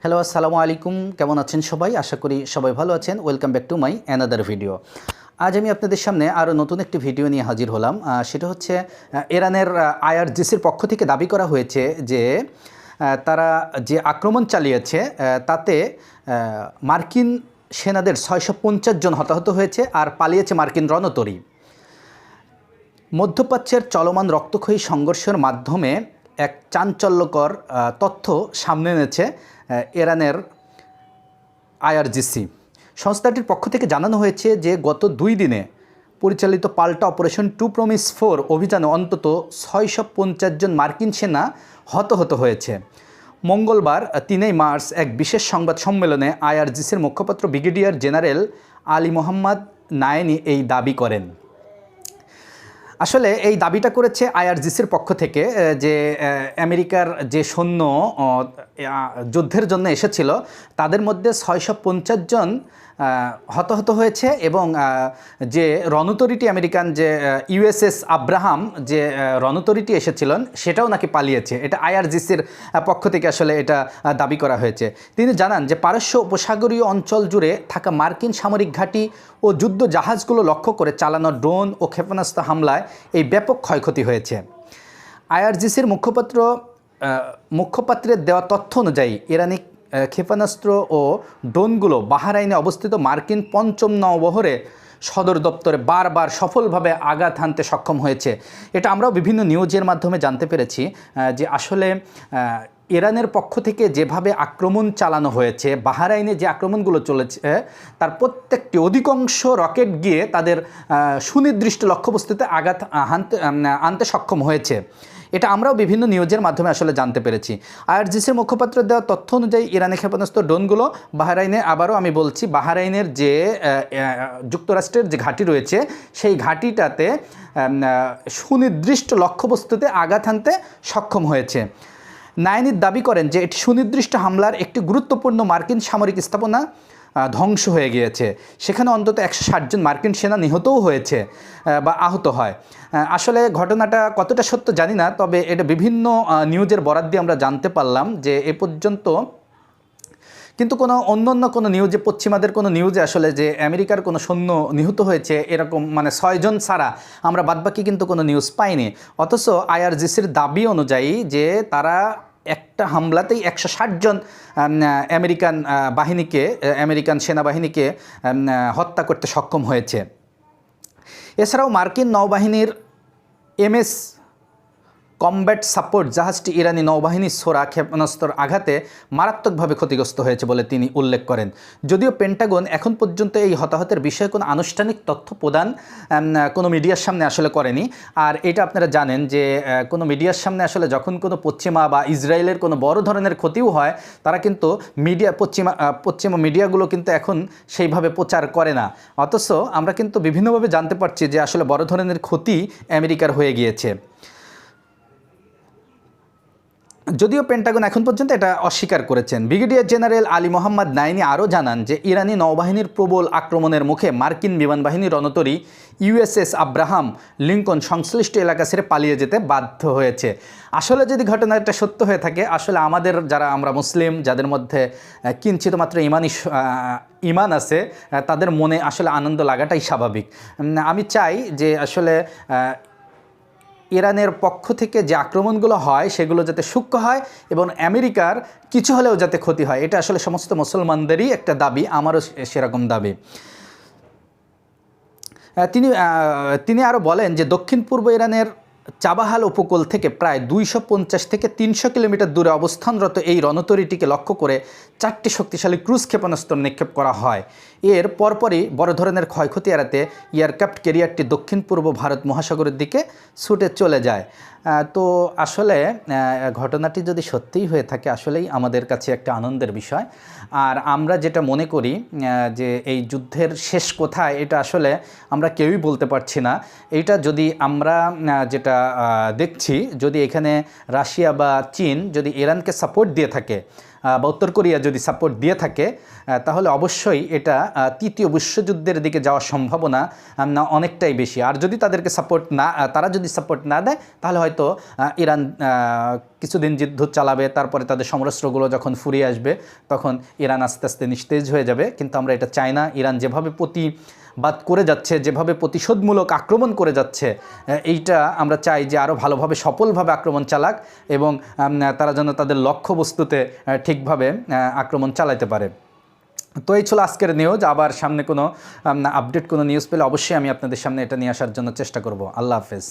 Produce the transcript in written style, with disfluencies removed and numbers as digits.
Hello, আসসালামু আলাইকুম। কেমন আছেন সবাই? আশা করি সবাই ভালো আছেন। Welcome back to my another video. আজ আমি আপনাদের সামনে আরও নতুন একটি ভিডিও নিয়ে হাজির হলাম। সেটা হচ্ছে ইরানের আইআরজিসির পক্ষ থেকে দাবি করা হয়েছে যে তারা যে আক্রমণ চালিয়েছে তাতে মার্কিন সেনাদের ৬৫০ জন হতাহত হয়েছে আর পালিয়েছে মার্কিন রণতরী। মধ্যপ্রাচ্যের চলমান রক্তক্ষয়ী সংঘর্ষের মাধ্যমে এক চাঞ্চল্যকর তথ্য সামনে এনেছে ইরানের আইআরজিসি। সংস্থাটির পক্ষ থেকে জানানো হয়েছে যে গত ২ দিনে পরিচালিত পাল্টা অপারেশন টু প্রমিস 4 অভিযানে অন্তত ৬৫০ জন মার্কিন সেনা হতাহত হয়েছে। মঙ্গলবার ৩ মার্চ এক বিশেষ সংবাদ সম্মেলনে আইআরজিসির মুখপাত্র ব্রিগেডিয়ার জেনারেল আলী মোহাম্মদ নায়েনি এই দাবি করেন। আসলে এই দাবিটা করেছে আইআরজিসির পক্ষ থেকে যে আমেরিকার যে সৈন্য যুদ্ধের জন্য এসেছিল তাদের মধ্যে ৬৫০ জন হতাহত হয়েছে এবং যে রণতরীটি আমেরিকান যে ইউএসএস আব্রাহাম যে রণতরীটি এসেছিলেন সেটাও নাকি পালিয়েছে। এটা আইআরজিসির পক্ষ থেকে আসলে এটা দাবি করা হয়েছে। তিনি জানান যে পারস্য উপসাগরীয় অঞ্চল জুড়ে থাকা মার্কিন সামরিক ঘাঁটি ও যুদ্ধ জাহাজগুলো লক্ষ্য করে চালানো ড্রোন ও ক্ষেপণাস্ত্র হামলায় এই ব্যাপক ক্ষয়ক্ষতি হয়েছে। আইআরজিসির মুখপাত্রের দেওয়া তথ্য অনুযায়ী ইরানি ক্ষেপণাস্ত্র ও ড্রোনগুলো বাহরাইনে অবস্থিত মার্কিন ৫ম নৌবহরে সদর দপ্তরে বারবার সফলভাবে আঘাত হানতে সক্ষম হয়েছে। এটা আমরাও বিভিন্ন নিউজের মাধ্যমে জানতে পেরেছি যে আসলে ইরানের পক্ষ থেকে যেভাবে আক্রমণ চালানো হয়েছে, বাহরাইনে যে আক্রমণগুলো চলেছে তার প্রত্যেকটি অধিকাংশ রকেট গিয়ে তাদের সুনির্দিষ্ট লক্ষ্যবস্তুতে আঘাত আনতে সক্ষম হয়েছে। এটা আমরাও বিভিন্ন নিউজের মাধ্যমে আসলে জানতে পেরেছি। আইআরজিসির মুখপাত্রের দেওয়া তথ্য অনুযায়ী ইরানি ক্ষেপণাস্ত্র ড্রোনগুলো বাহরাইনে, আবারও আমি বলছি, বাহরাইনের যে যুক্তরাষ্ট্রের যে ঘাঁটি রয়েছে সেই ঘাঁটিটাতে সুনির্দিষ্ট লক্ষ্যবস্তুতে আঘাত হানতে সক্ষম হয়েছে। নায়েনি দাবি করেন যে এটি সুনির্দিষ্ট হামলার একটি গুরুত্বপূর্ণ মার্কিন সামরিক স্থাপনা ধ্বংস হয়ে গিয়েছে। সেখানে অন্তত ১৬০ জন মার্কিন সেনা নিহতও হয়েছে বা আহত হয়। আসলে ঘটনাটা কতটা সত্য জানি না, তবে এটা বিভিন্ন নিউজের বরাত দিয়ে আমরা জানতে পারলাম যে এ পর্যন্ত কিন্তু অন্য কোনো নিউজে, পশ্চিমাদের কোনো নিউজে আসলে যে আমেরিকার কোনো সৈন্য নিহত হয়েছে এরকম ৬ জন ছাড়া আমরা বাদবাকি কিন্তু কোনো নিউজ পাইনি। অথচ আইআরজিসির দাবি অনুযায়ী যে তারা একটা হামলাতেই ১৬০ জন আমেরিকান সেনাবাহিনীকে হত্যা করতে সক্ষম হয়েছে। এছাড়াও মার্কিন নৌবাহিনীর এমএস কমব্যাট সাপোর্ট জাহাজটি ইরানি নৌবাহিনীর ছোড়া ক্ষেপণাস্ত্রের আঘাতে মারাত্মকভাবে ক্ষতিগ্রস্ত হয়েছে বলে তিনি উল্লেখ করেন। যদিও পেন্টাগন এখন পর্যন্ত এই হতাহতের বিষয়ে কোনো আনুষ্ঠানিক তথ্য প্রদান কোনো মিডিয়ার সামনে আসলে করেনি। আর এটা আপনারা জানেন যে কোনো মিডিয়ার সামনে আসলে যখন কোনো পশ্চিমা বা ইসরায়েলের কোনো বড় ধরনের ক্ষতিও হয় তারা কিন্তু পশ্চিমা মিডিয়াগুলো কিন্তু এখন সেইভাবে প্রচার করে না। অথচ আমরা কিন্তু বিভিন্নভাবে জানতে পারছি যে আসলে বড় ধরনের ক্ষতি আমেরিকার হয়ে গিয়েছে। যদিও পেন্টাগন এখন পর্যন্ত এটা অস্বীকার করেছেন। ব্রিগেডিয়ার জেনারেল আলী মোহাম্মদ নায়েনি আরও জানান যে ইরানি নৌবাহিনীর প্রবল আক্রমণের মুখে মার্কিন বিমানবাহিনীর রণতরী ইউএসএস আব্রাহাম লিঙ্কন সংশ্লিষ্ট এলাকা ছেড়ে পালিয়ে যেতে বাধ্য হয়েছে। আসলে যদি ঘটনাটা সত্য হয়ে থাকে, আসলে আমাদের যারা আমরা মুসলিম, যাদের মধ্যে কিঞ্চিত মাত্র ইমান আছে, তাদের মনে আসলে আনন্দ লাগাটাই স্বাভাবিক। আমি চাই যে আসলে ইরানের পক্ষ থেকে যে আক্রমণগুলো হয় সেগুলো যাতে সূক্ষ্ম হয় এবং আমেরিকার কিছু হলেও যাতে ক্ষতি হয়। এটা আসলে সমস্ত মুসলমানদেরই একটা দাবি, আমারও সেরকম দাবি। তিনি আরও বলেন যে দক্ষিণ পূর্ব ইরানের চাবাহাল উপকূল থেকে প্রায় ২৫০ থেকে ৩০০ কিলোমিটার দূরে অবস্থানরত এই রণতরীটিকে লক্ষ্য করে ৪টি শক্তিশালী ক্রুজ ক্ষেপণাস্ত্র নিক্ষেপ করা হয়। এর পরপরই বড় ধরনের ক্ষয়ক্ষতি এড়াতে এয়ারক্রাফট ক্যারিয়ারটি দক্ষিণ পূর্ব ভারত মহাসাগরের দিকে ছুটে চলে যায়। তো আসলে ঘটনাটি যদি সত্যিই হয়ে থাকে আসলেই আমাদের কাছে একটা আনন্দের বিষয়। আর আমরা যেটা মনে করি যে এই যুদ্ধের শেষ কোথায় এটা আসলে আমরা কেউই বলতে পারছি না। এইটা যদি আমরা যেটা দেখছি, যদি এখানে রাশিয়া বা চীন যদি ইরানকে সাপোর্ট দিয়ে থাকে বা উত্তর কোরিয়া যদি সাপোর্ট দিয়ে থাকে তাহলে অবশ্যই এটা তৃতীয় বিশ্বযুদ্ধের দিকে যাওয়ার সম্ভাবনা অনেকটাই বেশি। আর যদি তাদেরকে তারা যদি সাপোর্ট না দেয় তাহলে হয়তো ইরান কিছুদিন যুদ্ধ চালাবে, তারপরে তাদের সমরাস্ত্রগুলো যখন ফুরিয়ে আসবে তখন ইরান আস্তে আস্তে নিস্তেজ হয়ে যাবে। কিন্তু আমরা এটা চাই না। ইরান যেভাবে প্রতিবাদ করে যাচ্ছে, যেভাবে প্রতিশোধমূলক আক্রমণ করে যাচ্ছে, এইটা আমরা চাই যে আরও ভালোভাবে সফলভাবে আক্রমণ চালাক এবং তারা যেন তাদের লক্ষ্যবস্তুতে ঠিকভাবে আক্রমণ চালাতে পারে। তো এই ছিল আজকের নিউজ। আবার সামনে কোনো আপডেট কোনো নিউজ পেলে অবশ্যই আমি আপনাদের সামনে এটা নিয়ে আসার জন্য চেষ্টা করব। আল্লাহ হাফেজ।